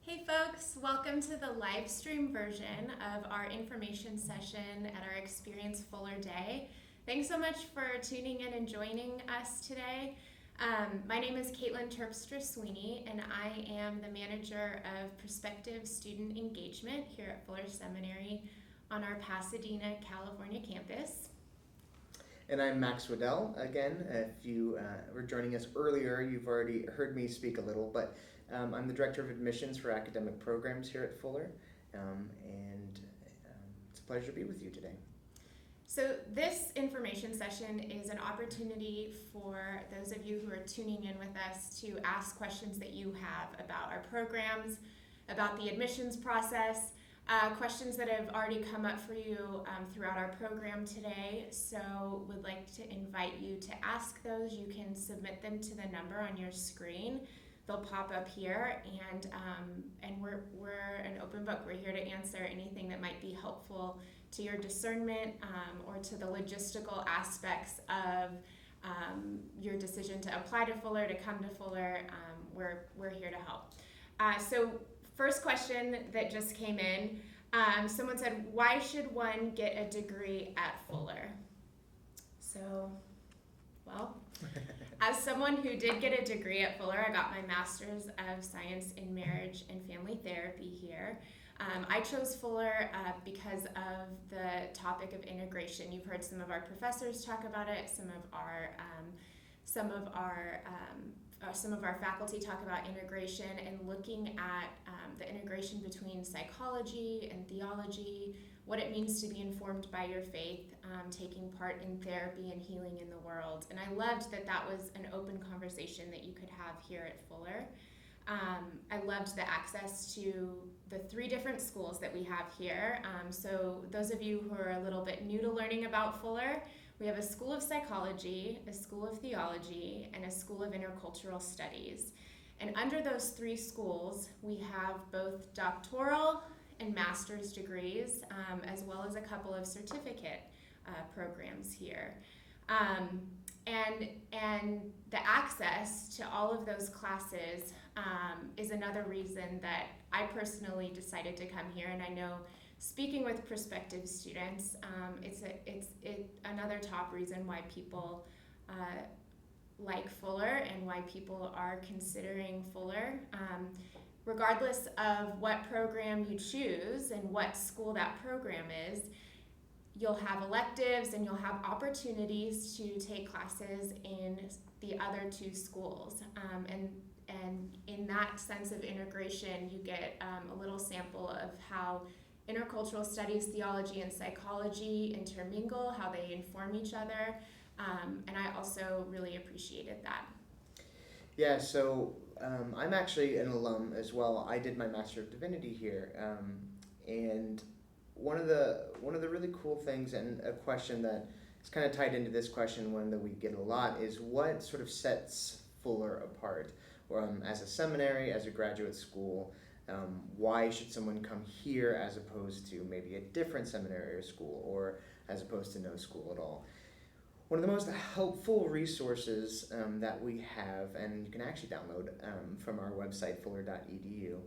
Hey folks, welcome to the live stream version of our information session at our Experience Fuller Day. Thanks so much for tuning in and joining us today. My name is Caitlin Terpstra-Sweeney, and I am the manager of prospective student engagement here at Fuller Seminary on our Pasadena, California campus. And I'm Max Waddell. Again, if you were joining us earlier, you've already heard me speak a little, but I'm the Director of Admissions for Academic Programs here at Fuller, and it's a pleasure to be with you today. So this information session is an opportunity for those of you who are tuning in with us to ask questions that you have about our programs, about the admissions process, questions that have already come up for you throughout our program today. So would like to invite you to ask those. You can submit them to the number on your screen. They'll pop up here, and we're an open book. We're here to answer anything that might be helpful to your discernment or to the logistical aspects of your decision to apply to Fuller, to come to Fuller. We're here to help. So first question that just came in, someone said, why should one get a degree at Fuller? So, well, as someone who did get a degree at Fuller, I got my Master's of Science in Marriage and Family Therapy here. I chose Fuller because of the topic of integration. You've heard some of our professors talk about it, some of our faculty talk about integration, and looking at the integration between psychology and theology, what it means to be informed by your faith, taking part in therapy and healing in the world. And I loved that was an open conversation that you could have here at Fuller. I loved the access to the 3 different schools that we have here. So those of you who are a little bit new to learning about Fuller, we have a School of Psychology, a School of Theology, and a School of Intercultural Studies. And under those 3 schools, we have both doctoral and master's degrees, as well as a couple of certificate programs here. And the access to all of those classes is another reason that I personally decided to come here. And I know speaking with prospective students, it's another top reason why people like Fuller and why people are considering Fuller. Regardless of what program you choose and what school that program is, you'll have electives and you'll have opportunities to take classes in the other 2 schools. And in that sense of integration, you get a little sample of how intercultural studies, theology, and psychology intermingle, how they inform each other. And I also really appreciated that. Yeah, so I'm actually an alum as well. I did my Master of Divinity here, and one of the really cool things, and a question that is kind of tied into this question, one that we get a lot, is what sort of sets Fuller apart, as a seminary, as a graduate school. Why should someone come here as opposed to maybe a different seminary or school, or as opposed to no school at all? One of the most helpful resources that we have, and you can actually download from our website, fuller.edu,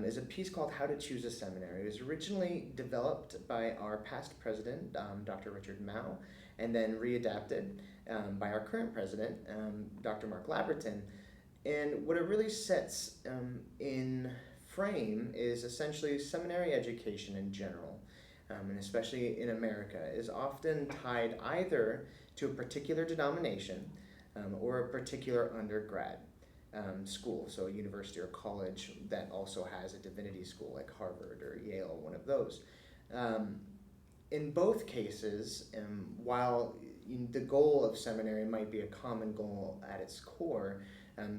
is a piece called How to Choose a Seminary. It was originally developed by our past president, Dr. Richard Mao, and then readapted by our current president, Dr. Mark Labberton. And what it really sets in frame is essentially seminary education in general, and especially in America, is often tied either to a particular denomination or a particular undergrad school, so a university or college that also has a divinity school like Harvard or Yale, one of those. In both cases, while the goal of seminary might be a common goal at its core,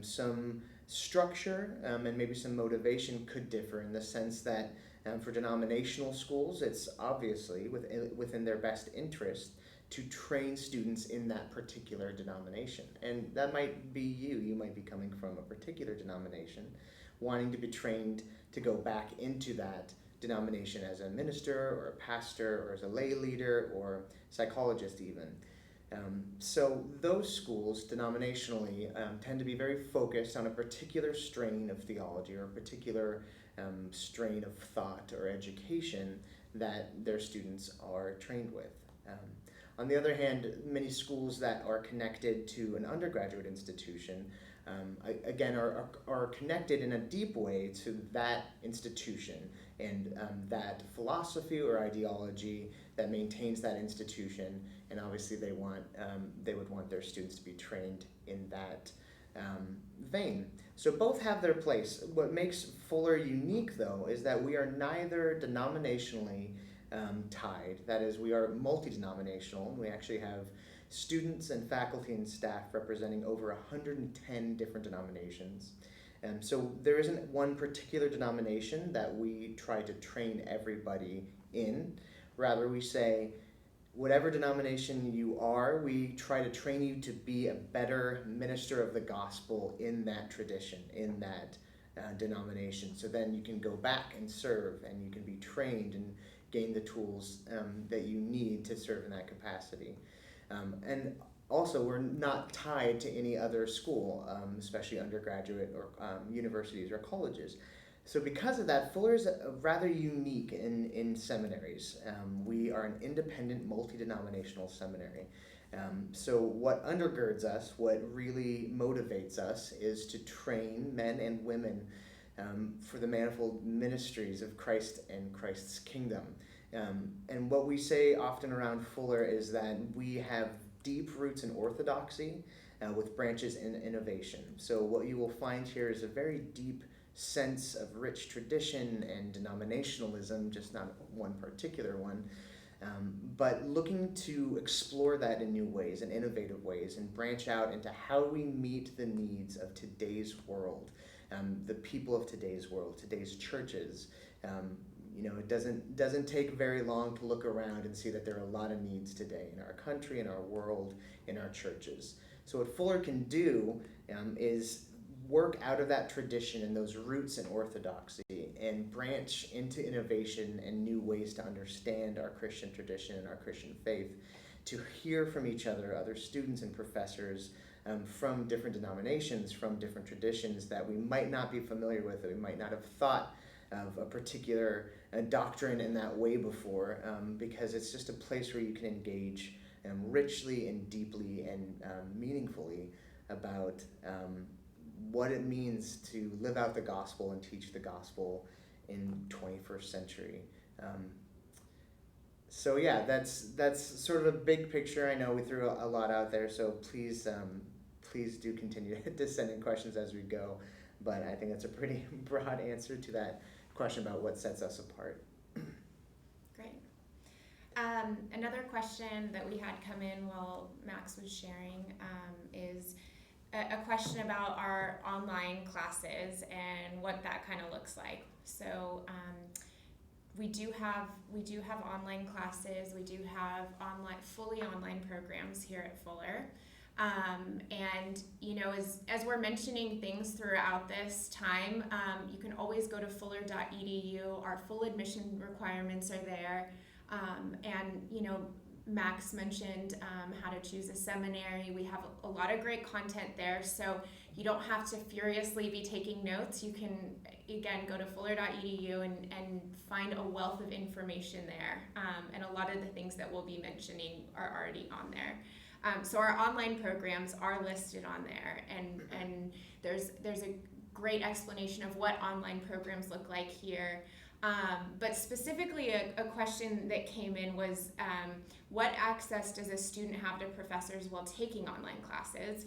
some structure and maybe some motivation could differ in the sense that for denominational schools, it's obviously within their best interest to train students in that particular denomination. And that might be you. You might be coming from a particular denomination, wanting to be trained to go back into that denomination as a minister or a pastor or as a lay leader or psychologist even. So those schools, denominationally, tend to be very focused on a particular strain of theology or a particular strain of thought or education that their students are trained with. On the other hand, many schools that are connected to an undergraduate institution, again, are connected in a deep way to that institution and that philosophy or ideology that maintains that institution, and obviously they would want their students to be trained in that vein. So both have their place. What makes Fuller unique, though, is that we are neither denominationally tied. That is, we are multi-denominational. We actually have students and faculty and staff representing over 110 different denominations. So there isn't one particular denomination that we try to train everybody in. Rather, we say, whatever denomination you are, we try to train you to be a better minister of the gospel in that tradition, in that denomination. So then you can go back and serve, and you can be trained and gain the tools that you need to serve in that capacity. And also, we're not tied to any other school, especially undergraduate or universities or colleges. So because of that, Fuller is rather unique in seminaries. We are an independent, multi-denominational seminary. So what undergirds us, what really motivates us, is to train men and women for the manifold ministries of Christ and Christ's kingdom. And what we say often around Fuller is that we have deep roots in orthodoxy with branches in innovation. So what you will find here is a very deep sense of rich tradition and denominationalism, just not one particular one, but looking to explore that in new ways and innovative ways and branch out into how we meet the needs of today's world, the people of today's world, today's churches. It doesn't take very long to look around and see that there are a lot of needs today in our country, in our world, in our churches. So what Fuller can do is work out of that tradition and those roots in orthodoxy and branch into innovation and new ways to understand our Christian tradition and our Christian faith, to hear from each other, other students and professors from different denominations, from different traditions that we might not be familiar with, that we might not have thought of a particular doctrine in that way before, because it's just a place where you can engage richly and deeply and meaningfully about what it means to live out the gospel and teach the gospel in 21st century. So yeah, that's sort of a big picture. I know we threw a lot out there, so please do continue to send in questions as we go. But I think that's a pretty broad answer to that question about what sets us apart. Great. Another question that we had come in while Max was sharing is a question about our online classes and what that kind of looks like. So we do have online classes. We do have fully online programs here at Fuller. And as we're mentioning things throughout this time, you can always go to fuller.edu. Our full admission requirements are there. Max mentioned how to choose a seminary. We have a lot of great content there, so you don't have to furiously be taking notes. You can, again, go to fuller.edu and find a wealth of information there. And a lot of the things that we'll be mentioning are already on there. So our online programs are listed on there, and there's a great explanation of what online programs look like here. But specifically, a question that came in was, what access does a student have to professors while taking online classes?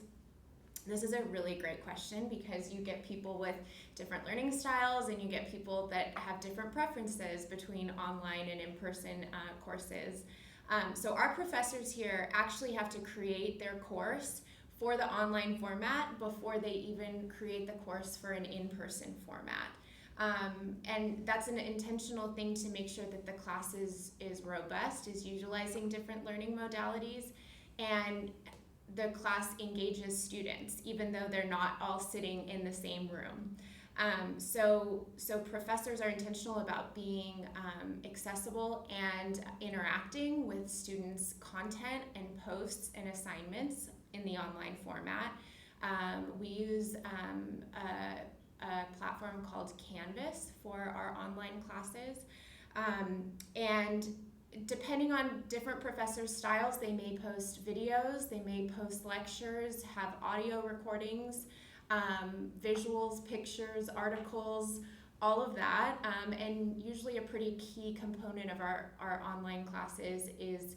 This is a really great question because you get people with different learning styles, and you get people that have different preferences between online and in-person courses. So our professors here actually have to create their course for the online format before they even create the course for an in-person format. And that's an intentional thing to make sure that the class is robust, is utilizing different learning modalities, and the class engages students, even though they're not all sitting in the same room. So professors are intentional about being accessible and interacting with students' content and posts and assignments in the online format. We use a platform called Canvas for our online classes. And depending on different professors' styles, they may post videos, they may post lectures, have audio recordings, visuals, pictures, articles, all of that. And usually a pretty key component of our online classes is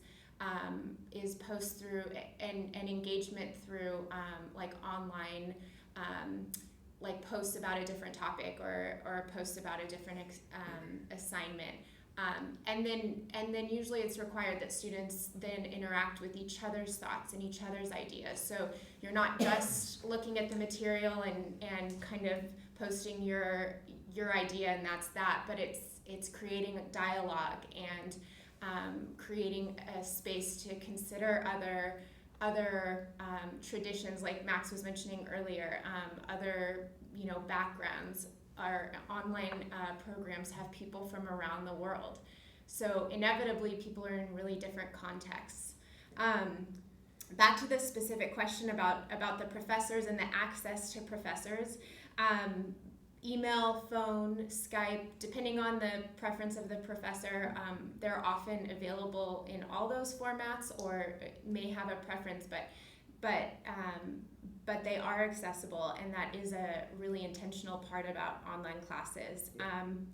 post through and engagement through like online like posts about a different topic or posts about a different assignment. And then usually it's required that students then interact with each other's thoughts and each other's ideas. So you're not just looking at the material and kind of posting your idea and that's that, but it's creating a dialogue and creating a space to consider other traditions, like Max was mentioning earlier, other backgrounds. Our online programs have people from around the world, so inevitably people are in really different contexts. Back to the specific question about the professors and the access to professors. Email, phone, Skype, depending on the preference of the professor, they're often available in all those formats or may have a preference, but they are accessible, and that is a really intentional part about online classes.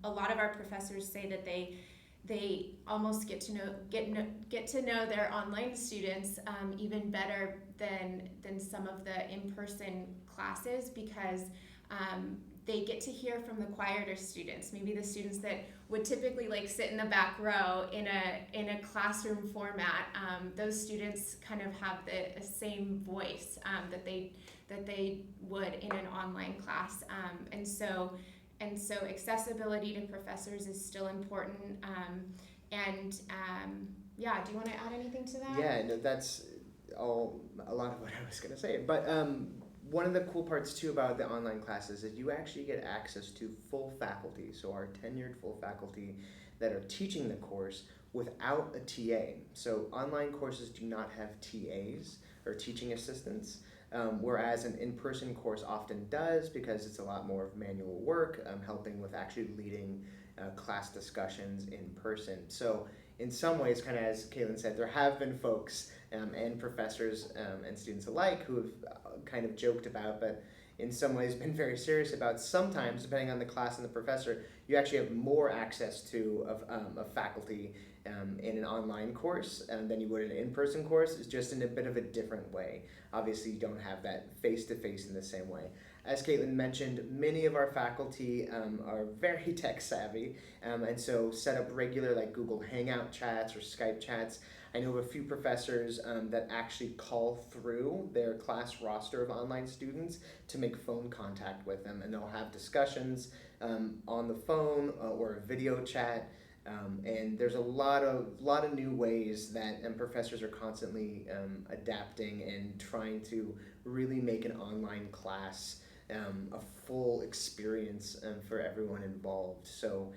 A lot of our professors say that they almost get to know their online students even better than some of the in-person classes, because they get to hear from the quieter students, maybe the students that would typically like sit in the back row in a classroom format. Those students kind of have the same voice that they would in an online class, and so accessibility to professors is still important. Yeah, do you want to add anything to that? Yeah, no, that's a lot of what I was going to say. But one of the cool parts too about the online classes is you actually get access to full faculty, so our tenured full faculty that are teaching the course without a TA. So online courses do not have TAs or teaching assistants, whereas an in-person course often does, because it's a lot more of manual work, helping with actually leading class discussions in person. So in some ways, kind of as Caitlin said, there have been folks and professors and students alike who have kind of joked about, but in some ways been very serious about, sometimes, depending on the class and the professor, you actually have more access to of faculty in an online course than you would in an in-person course. It's just in a bit of a different way. Obviously, you don't have that face-to-face in the same way. As Caitlin mentioned, many of our faculty are very tech savvy, and so set up regular like Google Hangout chats or Skype chats. I know of a few professors that actually call through their class roster of online students to make phone contact with them, and they'll have discussions on the phone or a video chat. And there's a lot of new ways that professors are constantly adapting and trying to really make an online class a full experience for everyone involved. So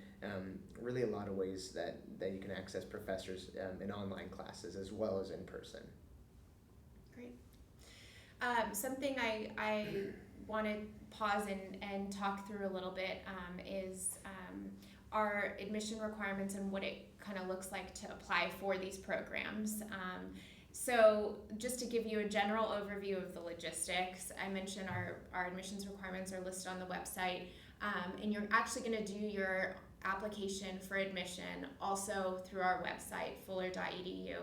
really a lot of ways that you can access professors in online classes as well as in person. Great. Something I want to pause and talk through a little bit is our admission requirements and what it kind of looks like to apply for these programs. So just to give you a general overview of the logistics, I mentioned our admissions requirements are listed on the website, and you're actually going to do your application for admission also through our website, fuller.edu.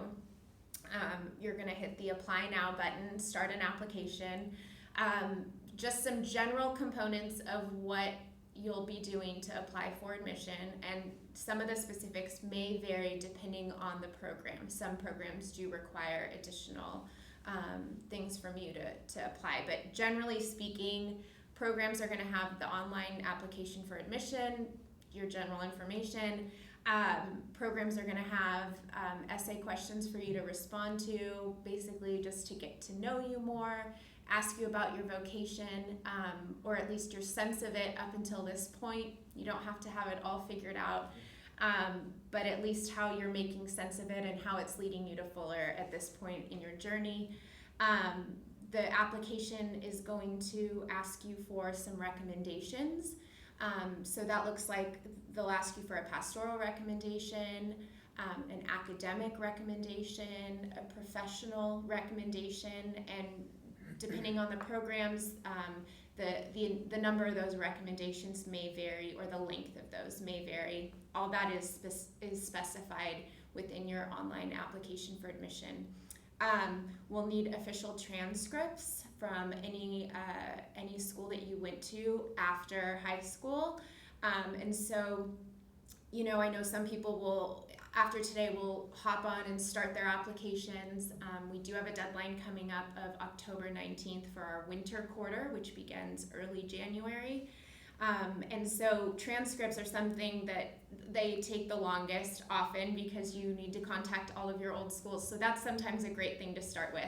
You're going to hit the Apply Now button, start an application. Just some general components of what you'll be doing to apply for admission, and some of the specifics may vary depending on the program. Some programs do require additional things from you to apply, but generally speaking, programs are going to have the online application for admission, your general information. Programs are going to have essay questions for you to respond to, basically just to get to know you more, ask you about your vocation, or at least your sense of it up until this point. You don't have to have it all figured out, but at least how you're making sense of it and how it's leading you to Fuller at this point in your journey. The application is going to ask you for some recommendations. So that looks like they'll ask you for a pastoral recommendation, an academic recommendation, a professional recommendation, and depending on the programs, the number of those recommendations may vary, or the length of those may vary. All that is specified within your online application for admission. We'll need official transcripts from any school that you went to after high school. And so, I know some people will, after today, will hop on and start their applications. We do have a deadline coming up of October 19th for our winter quarter, which begins early January. And so transcripts are something that they take the longest often because you need to contact all of your old schools. So that's sometimes a great thing to start with.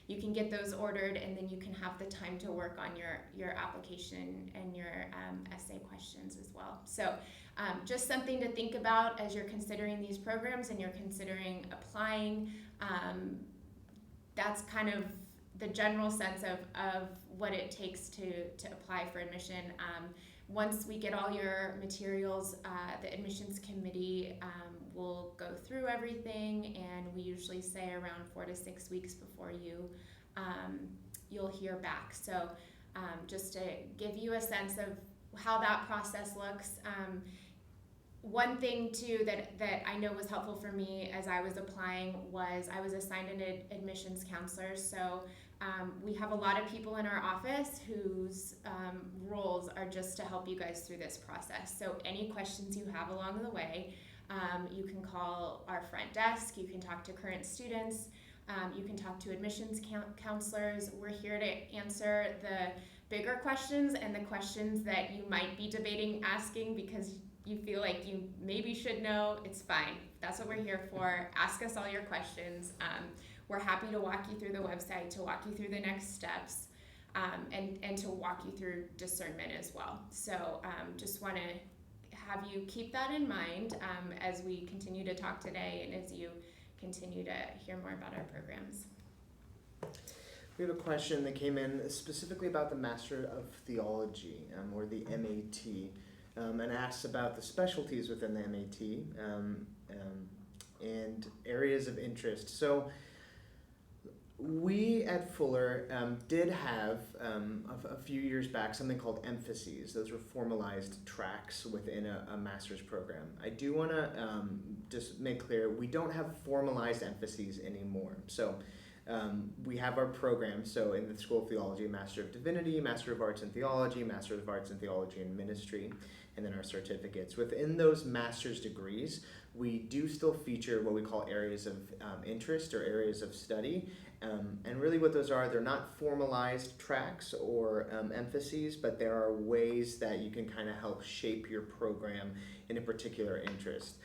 You can get those ordered, and then you can have the time to work on your application and your essay questions as well. So just something to think about as you're considering these programs and you're considering applying. That's kind of the general sense of what it takes to apply for admission. Once we get all your materials, the admissions committee will go through everything, and we usually say around 4 to 6 weeks before you'll hear back. So just to give you a sense of how that process looks. One thing too that I know was helpful for me as I was applying was I was assigned an admissions counselor. So we have a lot of people in our office whose roles are just to help you guys through this process. So any questions you have along the way, you can call our front desk, you can talk to current students, you can talk to admissions counselors. We're here to answer the bigger questions and the questions that you might be debating asking because you feel like you maybe should know. It's fine. That's what we're here for. Ask us all your questions. We're happy to walk you through the website, to walk you through the next steps, and to walk you through discernment as well. So just want to have you keep that in mind as we continue to talk today and as you continue to hear more about our programs. We have a question that came in specifically about the Master of Theology, or the MAT, and asks about the specialties within the MAT and areas of interest. So we at Fuller did have a few years back something called emphases. Those were formalized tracks within a master's program. I do want to just make clear we don't have formalized emphases anymore. So we have our programs. So in the School of Theology, Master of Divinity, Master of Arts in Theology, Master of Arts in Theology and Ministry, and then our certificates. Within those master's degrees, we do still feature what we call areas of interest or areas of study. And really what those are, they're not formalized tracks or emphases, but there are ways that you can kind of help shape your program in a particular interest.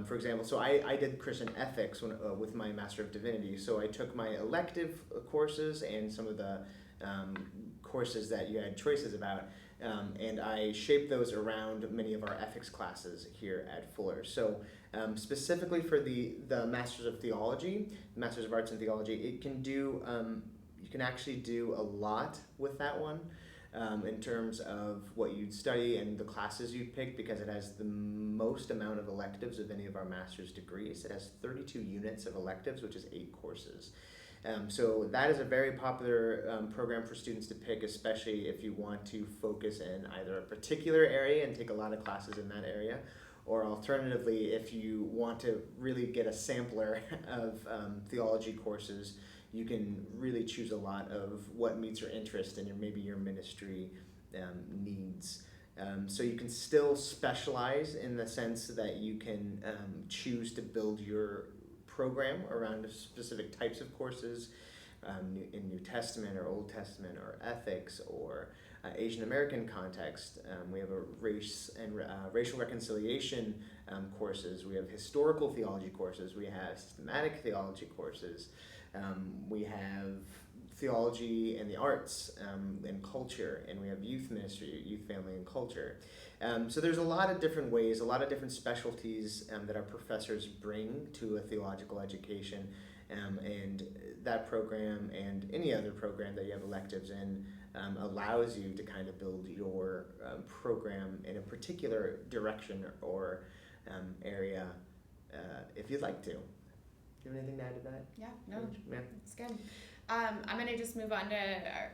For example, so I did Christian ethics with my Master of Divinity. So I took my elective courses and some of the courses that you had choices about, and I shaped those around many of our ethics classes here at Fuller. So specifically for the Masters of Theology, Masters of Arts in Theology, it can do, you can actually do a lot with that one in terms of what you'd study and the classes you'd pick, because it has the most amount of electives of any of our master's degrees. It has 32 units of electives, which is 8 courses. So that is a very popular program for students to pick, especially if you want to focus in either a particular area and take a lot of classes in that area, or alternatively, if you want to really get a sampler of theology courses, you can really choose a lot of what meets your interest and maybe your ministry needs. So you can still specialize in the sense that you can choose to build your program around specific types of courses in New Testament or Old Testament or ethics or Asian American context. We have a race and racial reconciliation courses. We have historical theology courses. We have systematic theology courses. We have theology and the arts, and culture, and we have youth ministry, youth, family, and culture. So there's a lot of different ways, a lot of different specialties that our professors bring to a theological education, and that program and any other program that you have electives in allows you to kind of build your program in a particular direction or area if you'd like to. Do you have anything to add to that? Yeah, no, Yeah. it's good. I'm going to just move on to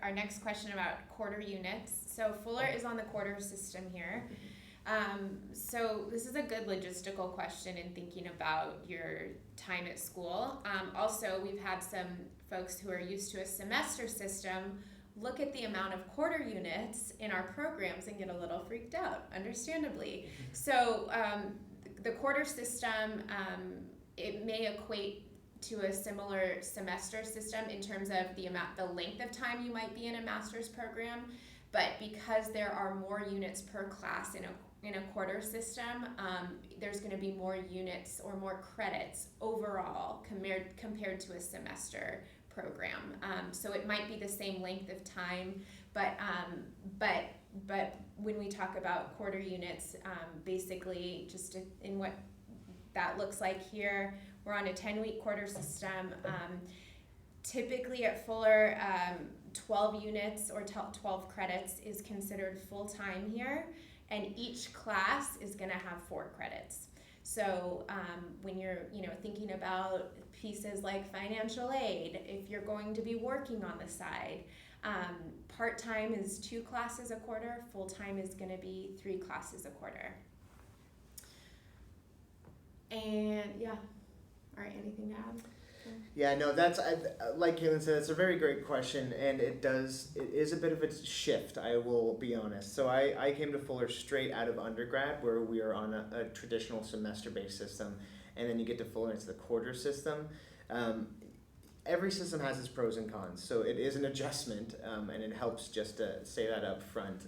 our next question about quarter units. So Fuller is on the quarter system here. So this is a good logistical question in thinking about your time at school. Also, we've had some folks who are used to a semester system look at the amount of quarter units in our programs and get a little freaked out, understandably. So the quarter system, it may equate to a similar semester system in terms of the length of time you might be in a master's program, but because there are more units per class in a quarter system, there's going to be more units or more credits overall compared to a semester program. So it might be the same length of time, but when we talk about quarter units, basically just in what that looks like here, we're on a 10-week quarter system. Typically at Fuller, 12 units or 12 credits is considered full-time here, and each class is going to have 4 credits. So when you're thinking about pieces like financial aid, if you're going to be working on the side, part-time is 2 classes a quarter, full-time is going to be 3 classes a quarter. And yeah, all right, anything to add? Yeah, no, that's, like Caitlin said, it's a very great question, and it is a bit of a shift, I will be honest. So I came to Fuller straight out of undergrad, where we are on a traditional semester-based system, and then you get to Fuller, it's the quarter system. Every system has its pros and cons, so it is an adjustment, and it helps just to say that up front.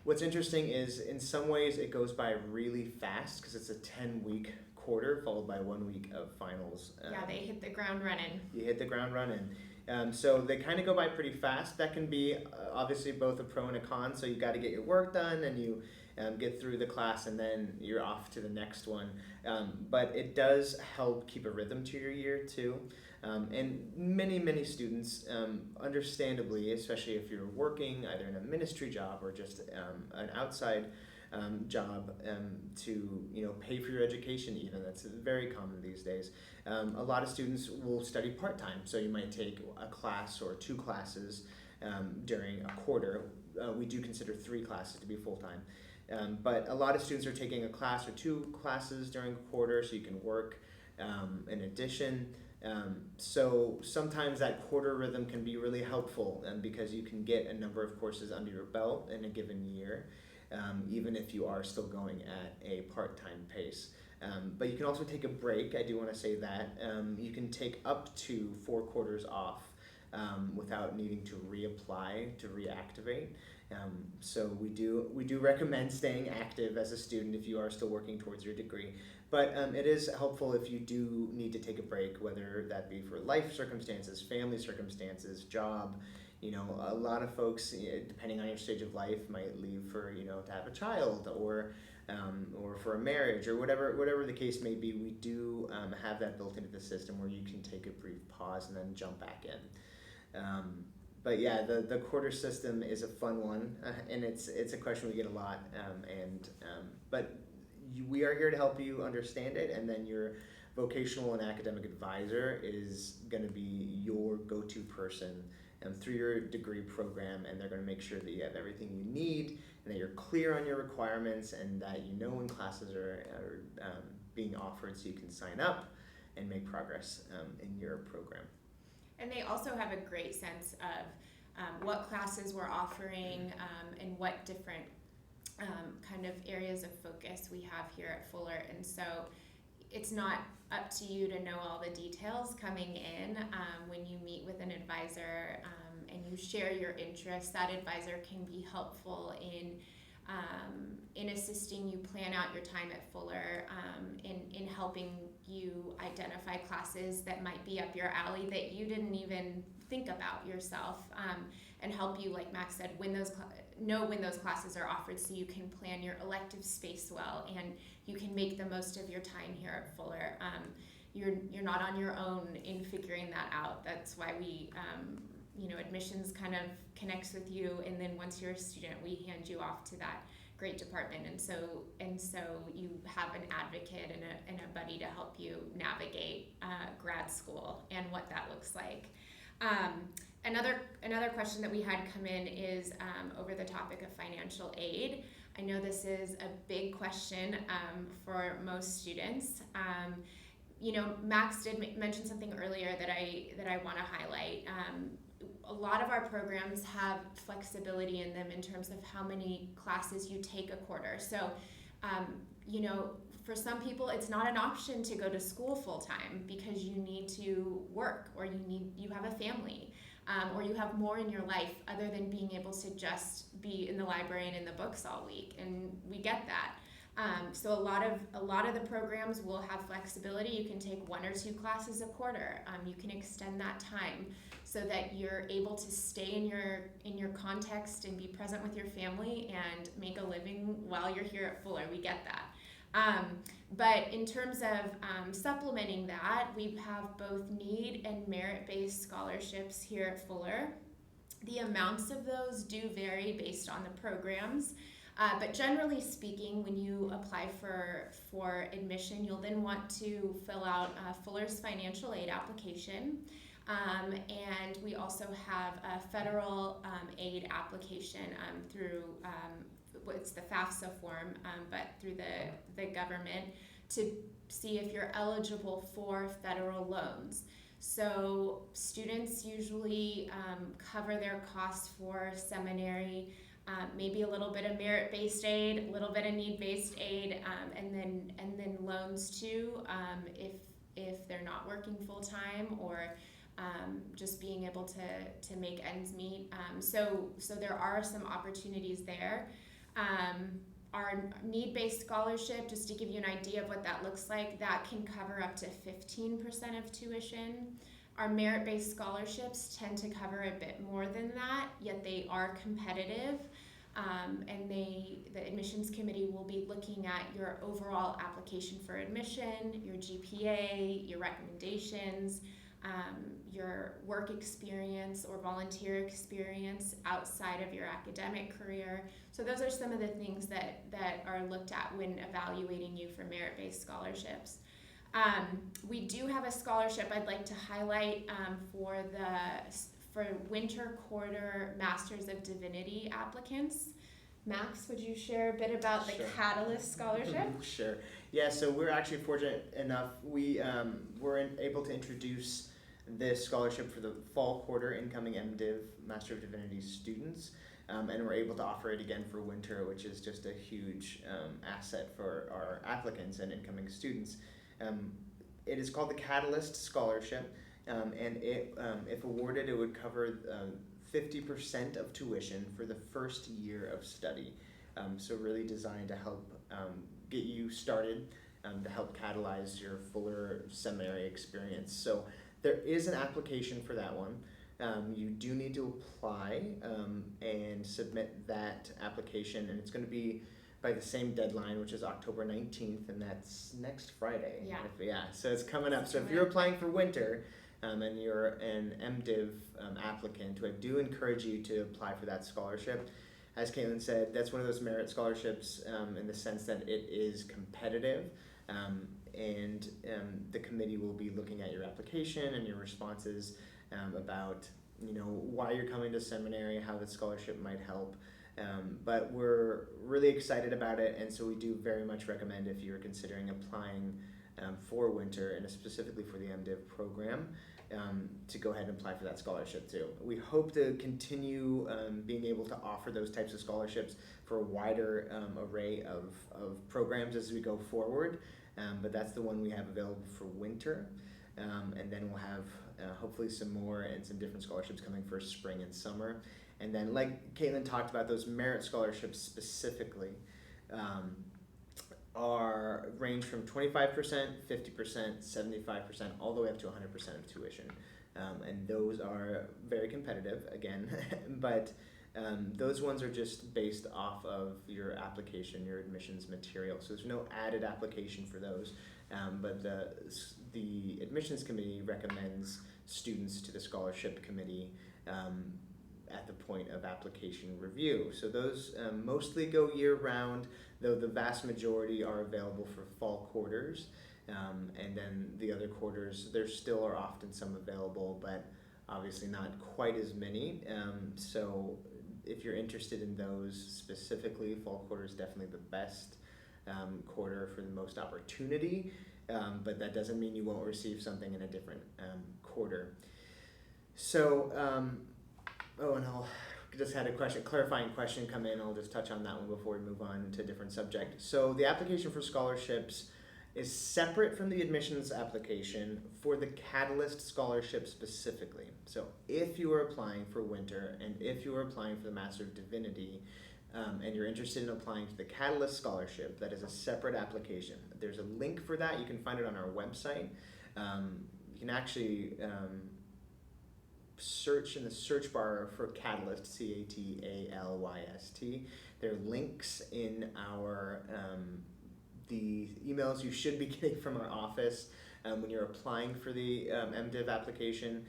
What's interesting is, in some ways, it goes by really fast, because it's a 10-week quarter followed by 1 week of finals. Yeah, they hit the ground running. You hit the ground running. So they kind of go by pretty fast. That can be obviously both a pro and a con. So you got to get your work done, and you get through the class, and then you're off to the next one. But it does help keep a rhythm to your year too. And many students, understandably, especially if you're working either in a ministry job or just an outside job to pay for your education, even that's very common these days. A lot of students will study part-time, so you might take a class or 2 classes during a quarter. We do consider 3 classes to be full-time, but a lot of students are taking a class or 2 classes during a quarter, so you can work in addition. So sometimes that quarter rhythm can be really helpful, because you can get a number of courses under your belt in a given year. Even if you are still going at a part-time pace. But you can also take a break, I do want to say that. You can take up to 4 quarters off without needing to reapply, to reactivate. So we do recommend staying active as a student if you are still working towards your degree. But it is helpful if you do need to take a break, whether that be for life circumstances, family circumstances, job. A lot of folks, depending on your stage of life, might leave for to have a child or for a marriage or whatever the case may be. We do have that built into the system where you can take a brief pause and then jump back in. But yeah, the quarter system is a fun one, and it's a question we get a lot. But we are here to help you understand it, and then your vocational and academic advisor is going to be your go-to person through your degree program, and they're going to make sure that you have everything you need and that you're clear on your requirements and that you know when classes are being offered so you can sign up and make progress in your program. And they also have a great sense of what classes we're offering and what different kind of areas of focus we have here at Fuller. And so it's not up to you to know all the details coming in. When you meet with an advisor and you share your interests, that advisor can be helpful in in assisting you plan out your time at Fuller, in helping you identify classes that might be up your alley that you didn't even think about yourself, and help you, like Max said, know when those classes are offered so you can plan your elective space well and you can make the most of your time here at Fuller. You're not on your own in figuring that out. That's why we, admissions kind of connects with you, and then once you're a student, we hand you off to that great department, and so you have an advocate and a buddy to help you navigate grad school and what that looks like. Another question that we had come in is over the topic of financial aid. I know this is a big question for most students. Max did mention something earlier that I want to highlight. A lot of our programs have flexibility in them in terms of how many classes you take a quarter. So, for some people, it's not an option to go to school full time because you need to work, or you have a family, or you have more in your life other than being able to just be in the library and in the books all week, and we get that. So a lot of the programs will have flexibility. You can take 1 or 2 classes a quarter. You can extend that time so that you're able to stay in your context and be present with your family and make a living while you're here at Fuller. We get that. But in terms of supplementing that, we have both need and merit-based scholarships here at Fuller. The amounts of those do vary based on the programs. But generally speaking, when you apply for admission, you'll then want to fill out Fuller's financial aid application. And we also have a federal aid application through it's the FAFSA form, but through the government, to see if you're eligible for federal loans. So students usually cover their costs for seminary, maybe a little bit of merit-based aid, a little bit of need-based aid, and then loans too, if they're not working full-time, or just being able to make ends meet. So there are some opportunities there. Our need-based scholarship, just to give you an idea of what that looks like, that can cover up to 15% of tuition. Our merit-based scholarships tend to cover a bit more than that, yet they are competitive. And the admissions committee will be looking at your overall application for admission, your GPA, your recommendations, your work experience or volunteer experience outside of your academic career. So those are some of the things that are looked at when evaluating you for merit-based scholarships. We do have a scholarship I'd like to highlight for winter quarter Masters of Divinity applicants. Max, would you share a bit about the Catalyst Scholarship? Sure. Yeah, so we're actually fortunate enough. We were able to introduce this scholarship for the fall quarter incoming MDiv, Master of Divinity students, and we're able to offer it again for winter, which is just a huge asset for our applicants and incoming students. It is called the Catalyst Scholarship, and it, if awarded, it would cover 50% of tuition for the first year of study. So really designed to help get you started, to help catalyze your Fuller Seminary experience. So there is an application for that one. You do need to apply and submit that application, and it's going to be by the same deadline, which is October 19th, and that's next Friday. Yeah. So it's coming up. So if you're applying for winter and you're an MDiv applicant, I do encourage you to apply for that scholarship. As Caitlin said, that's one of those merit scholarships in the sense that it is competitive, and the committee will be looking at your application and your responses about why you're coming to seminary, how the scholarship might help. But we're really excited about it, and so we do very much recommend, if you're considering applying for winter and specifically for the MDiv program, to go ahead and apply for that scholarship too. We hope to continue being able to offer those types of scholarships for a wider array of programs as we go forward, but that's the one we have available for winter, and then we'll have hopefully some more and some different scholarships coming for spring and summer. And then, like Caitlin talked about, those merit scholarships specifically are range from 25%, 50%, 75%, all the way up to 100% of tuition. And those are very competitive, again, but those ones are just based off of your application, your admissions material. So there's no added application for those. But the admissions committee recommends students to the scholarship committee at the point of application review. So those mostly go year round, though the vast majority are available for fall quarters. And then the other quarters, there still are often some available, but obviously not quite as many. So if you're interested in those specifically, fall quarter is definitely the best quarter for the most opportunity, but that doesn't mean you won't receive something in a different quarter. So, and I'll just had a clarifying question come in. I'll just touch on that one before we move on to a different subject. So the application for scholarships is separate from the admissions application for the Catalyst Scholarship specifically. So if you are applying for winter and if you are applying for the Master of Divinity, and you're interested in applying to the Catalyst Scholarship, that is a separate application. There's a link for that. You can find it on our website. You can actually search in the search bar for Catalyst, Catalyst. There are links in our the emails you should be getting from our office when you're applying for the MDiv application.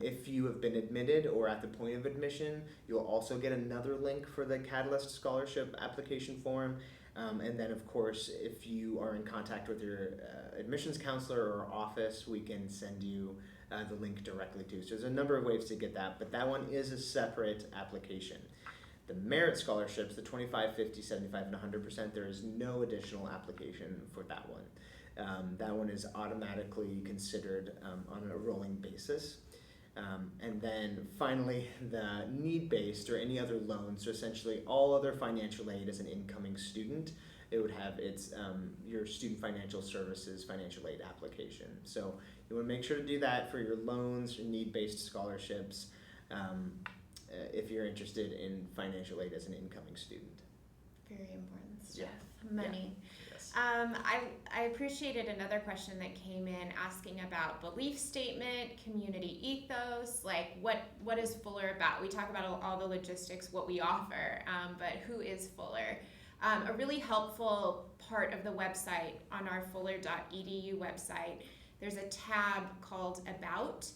If you have been admitted or at the point of admission, you'll also get another link for the Catalyst Scholarship application form. And then, of course, if you are in contact with your admissions counselor or office, we can send you the link directly too. So there's a number of ways to get that, but that one is a separate application. The merit scholarships, the 25, 50, 75, and 100%, there is no additional application for that one. That one is automatically considered on a rolling basis. And then finally, the need-based or any other loans, so essentially all other financial aid as an incoming student, it would have its your student financial services financial aid application. So you want to make sure to do that for your loans, your need-based scholarships, if you're interested in financial aid as an incoming student. Very important stuff. Yeah. Money. Yeah. Yes. I appreciated another question that came in asking about belief statement, community ethos, like what is Fuller about? We talk about all the logistics, what we offer, but who is Fuller? A really helpful part of the website on our fuller.edu website, there's a tab called About.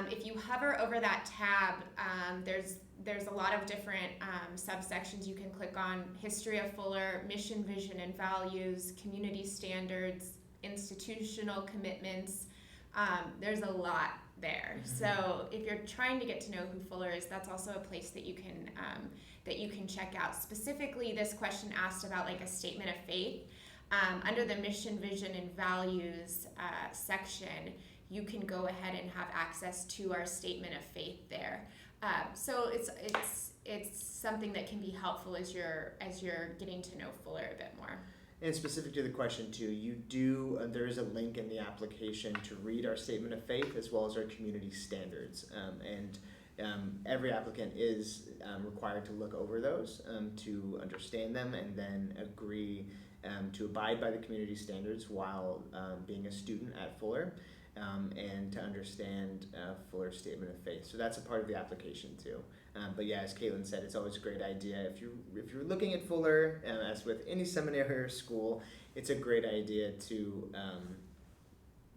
If you hover over that tab, there's a lot of different subsections you can click on: history of Fuller, mission, vision, and values, community standards, institutional commitments. There's a lot there. So if you're trying to get to know who Fuller is, that's also a place that you can check out. Specifically, this question asked about like a statement of faith. Under the mission, vision, and values section, you can go ahead and have access to our statement of faith there. So it's something that can be helpful as you're getting to know Fuller a bit more. And specific to the question too, there is a link in the application to read our statement of faith as well as our community standards. Every applicant is required to look over those to understand them and then agree to abide by the community standards while being a student at Fuller. And to understand Fuller's statement of faith. So that's a part of the application too. But yeah, as Caitlin said, it's always a great idea. If you're looking at Fuller, as with any seminary or school, it's a great idea to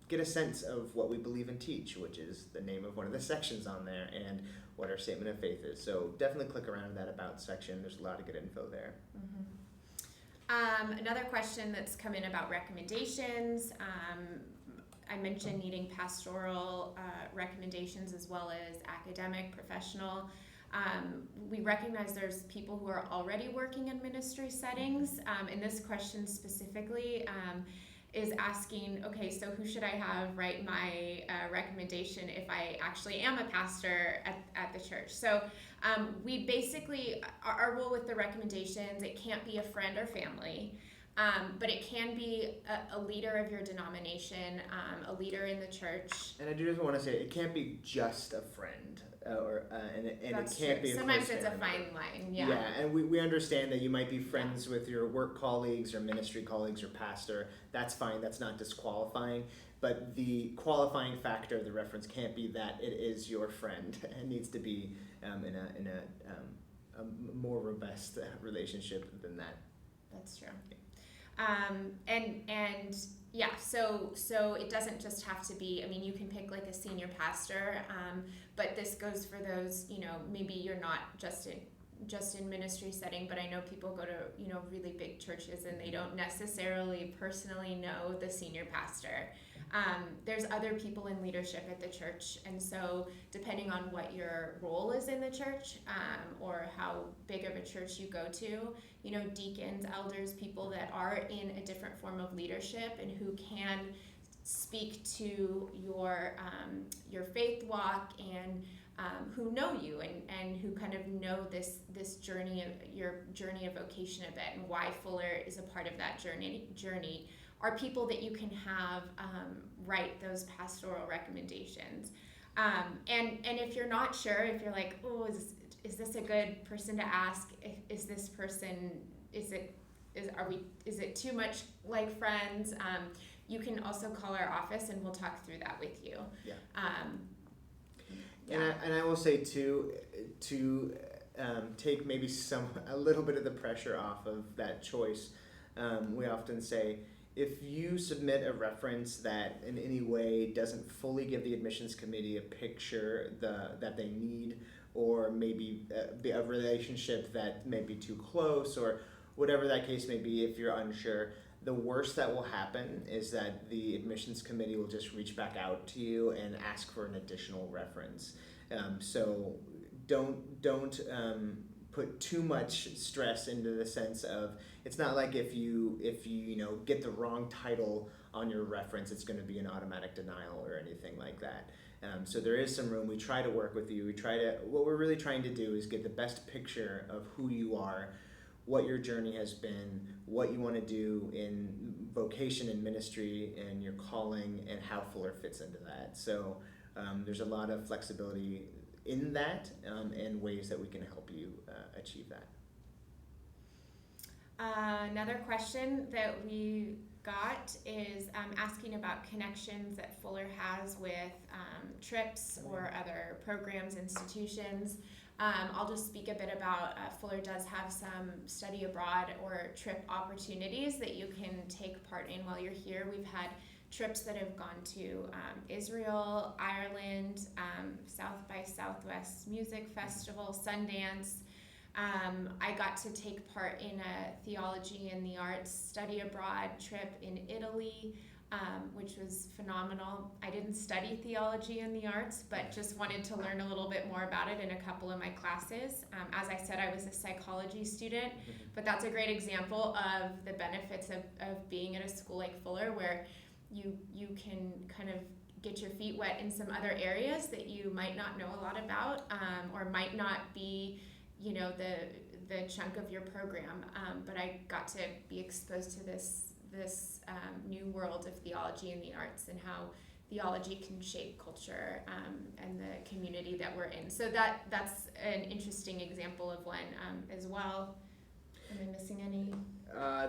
get a sense of what we believe and teach, which is the name of one of the sections on there, and what our statement of faith is. So definitely click around that About section. There's a lot of good info there. Mm-hmm. Another question that's come in about recommendations. I mentioned needing pastoral recommendations as well as academic, professional. We recognize there's people who are already working in ministry settings, and this question specifically is asking, okay, so who should I have write my recommendation if I actually am a pastor at the church? So we basically, our rule with the recommendations, it can't be a friend or family. But it can be a leader of your denomination, a leader in the church. And I do just want to say, it can't be just a friend. and it That's can't true. be a Sometimes close it's a family fine member. line. Yeah. Yeah, and we understand that you might be friends with your work colleagues or ministry colleagues or pastor. That's fine. That's not disqualifying. But the qualifying factor of the reference can't be that it is your friend. It needs to be in a more robust relationship than that. That's true. And yeah, so it doesn't just have to be, I mean, you can pick like a senior pastor, but this goes for those, maybe you're not just in ministry setting, but I know people go to, really big churches and they don't necessarily personally know the senior pastor. There's other people in leadership at the church, and so depending on what your role is in the church, or how big of a church you go to, deacons, elders, people that are in a different form of leadership and who can speak to your faith walk and who know you and who kind of know this journey of your journey of vocation a bit and why Fuller is a part of that journey are people that you can have write those pastoral recommendations. And if you're not sure, if you're like, oh, is this a good person to ask? Is this person, is it too much like friends? You can also call our office and we'll talk through that with you. Yeah. Yeah. And I will say too, to take maybe a little bit of the pressure off of that choice, we often say, if you submit a reference that in any way doesn't fully give the admissions committee a picture that they need, or maybe a relationship that may be too close, or whatever that case may be, if you're unsure, the worst that will happen is that the admissions committee will just reach back out to you and ask for an additional reference. So don't put too much stress into the sense of, it's not like if you get the wrong title on your reference, it's going to be an automatic denial or anything like that. So there is some room. We try to work with you. What we're really trying to do is get the best picture of who you are, what your journey has been, what you want to do in vocation and ministry and your calling, and how Fuller fits into that. So there's a lot of flexibility in that, and ways that we can help you achieve that. Another question that we got is asking about connections that Fuller has with trips or other programs, institutions. I'll just speak a bit about Fuller does have some study abroad or trip opportunities that you can take part in while you're here. We've had trips that have gone to Israel, Ireland, South by Southwest Music Festival, Sundance. I got to take part in a theology and the arts study abroad trip in Italy, which was phenomenal. I didn't study theology and the arts, but just wanted to learn a little bit more about it in a couple of my classes. As I said, I was a psychology student, but that's a great example of the benefits of being at a school like Fuller, where you can kind of get your feet wet in some other areas that you might not know a lot about, or might not be the chunk of your program, but I got to be exposed to this new world of theology and the arts and how theology can shape culture and the community that we're in. So that's an interesting example of one as well. Am I missing any?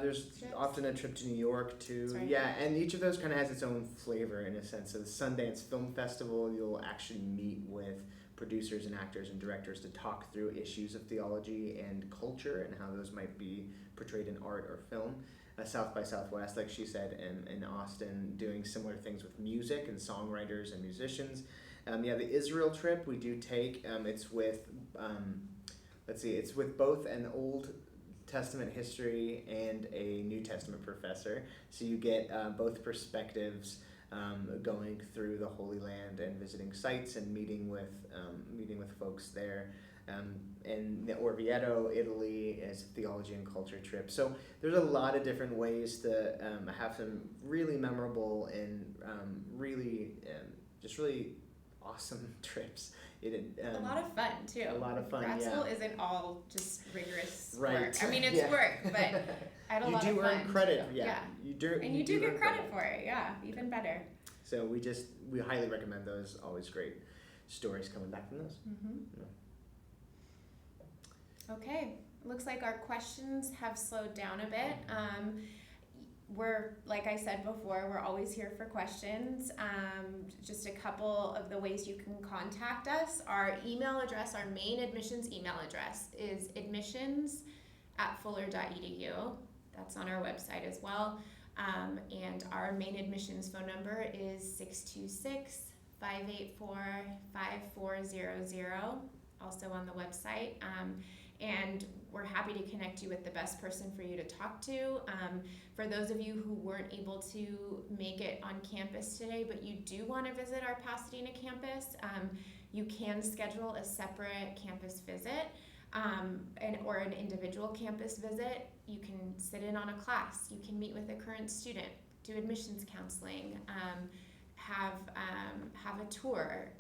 There's trips? Often a trip to New York too. Sorry. Yeah, and each of those kind of has its own flavor in a sense. So the Sundance Film Festival, you'll actually meet with producers and actors and directors to talk through issues of theology and culture and how those might be portrayed in art or film. South by Southwest, like she said, in Austin, doing similar things with music and songwriters and musicians. The Israel trip we do take, it's with both an Old Testament history and a New Testament professor. So you get both perspectives, going through the Holy Land and visiting sites and meeting with folks there. And Orvieto, Italy, is a theology and culture trip. So there's a lot of different ways to have some really memorable and really awesome trips. A lot of fun too. A lot of fun. Grad yeah. school isn't all just rigorous Right. work. I mean, it's Yeah. work, but I had a lot of fun. You do earn credit. too. Yeah. You do. And you do get credit for it. Yeah, even better. So we highly recommend those. Always great. stories coming back from those. Okay, looks like our questions have slowed down a bit. We're, like I said before, we're always here for questions. Just a couple of the ways you can contact us. Our email address, our main admissions email address is admissions@fuller.edu. That's on our website as well. And our main admissions phone number is 626-584-5400, also on the website. And we're happy to connect you with the best person for you to talk to. For those of you who weren't able to make it on campus today, but you do want to visit our Pasadena campus, you can schedule a separate campus visit or an individual campus visit. You can sit in on a class. You can meet with a current student, do admissions counseling, have a tour.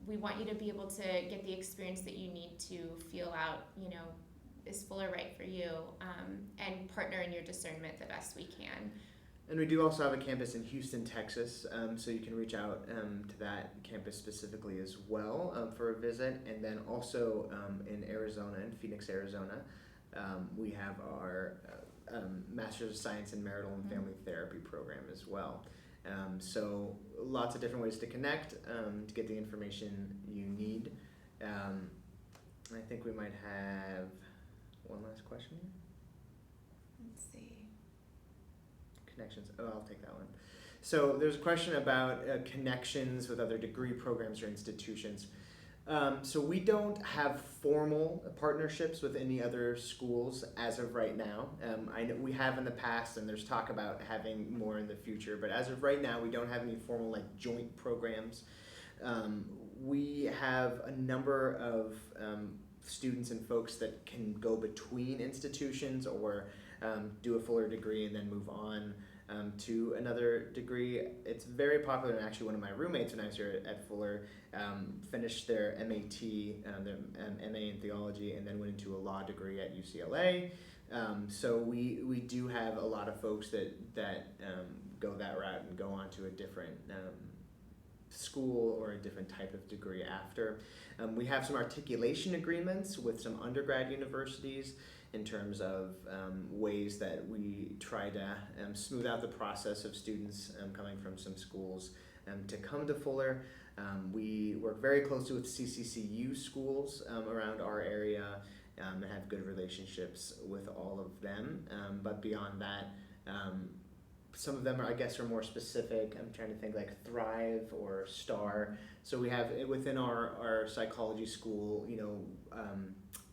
We want you to be able to get the experience that you need to feel out, is Fuller right for you, and partner in your discernment the best we can. And we do also have a campus in Houston, Texas, so you can reach out to that campus specifically as well for a visit. And then also in Arizona, in Phoenix, Arizona, we have our Master's of Science in Marital and Family Therapy program as well. So lots of different ways to connect, to get the information you need. I think we might have one last question here. Let's see. Connections. Oh, I'll take that one. So there's a question about connections with other degree programs or institutions. So we don't have formal partnerships with any other schools as of right now. I know we have in the past, and there's talk about having more in the future, but as of right now, we don't have any formal joint programs. We have a number of students and folks that can go between institutions or do a Fuller degree and then move on to another degree. It's very popular, and actually one of my roommates when I was here at Fuller finished their MAT, their MA in theology, and then went into a law degree at UCLA. So we do have a lot of folks that go that route and go on to a different school or a different type of degree after. We have some articulation agreements with some undergrad universities in terms of ways that we try to smooth out the process of students coming from some schools to come to Fuller. We work very closely with CCCU schools around our area and have good relationships with all of them. But beyond that, some of them are more specific. I'm trying to think Thrive or STAR. So we have within our psychology school,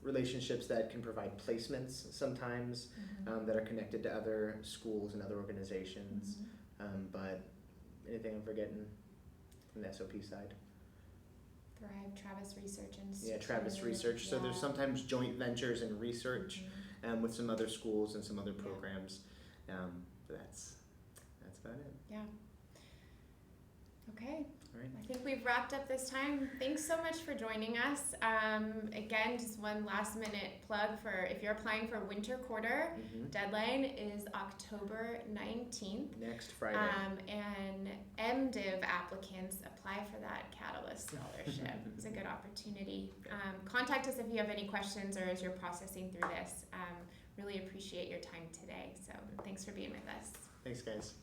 relationships that can provide placements sometimes that are connected to other schools and other organizations. But anything I'm forgetting from the SOP side? Thrive, Travis Research Institute. Yeah, Travis Research. So there's sometimes joint ventures in research with some other schools and some other programs. That's about it. Yeah. Okay. All right. I think we've wrapped up this time. Thanks so much for joining us. Again, just one last minute plug for if you're applying for winter quarter, deadline is October 19th. Next Friday. And MDiv applicants apply for that Catalyst Scholarship. It's a good opportunity. Contact us if you have any questions or as you're processing through this. Really appreciate your time today. So thanks for being with us. Thanks, guys.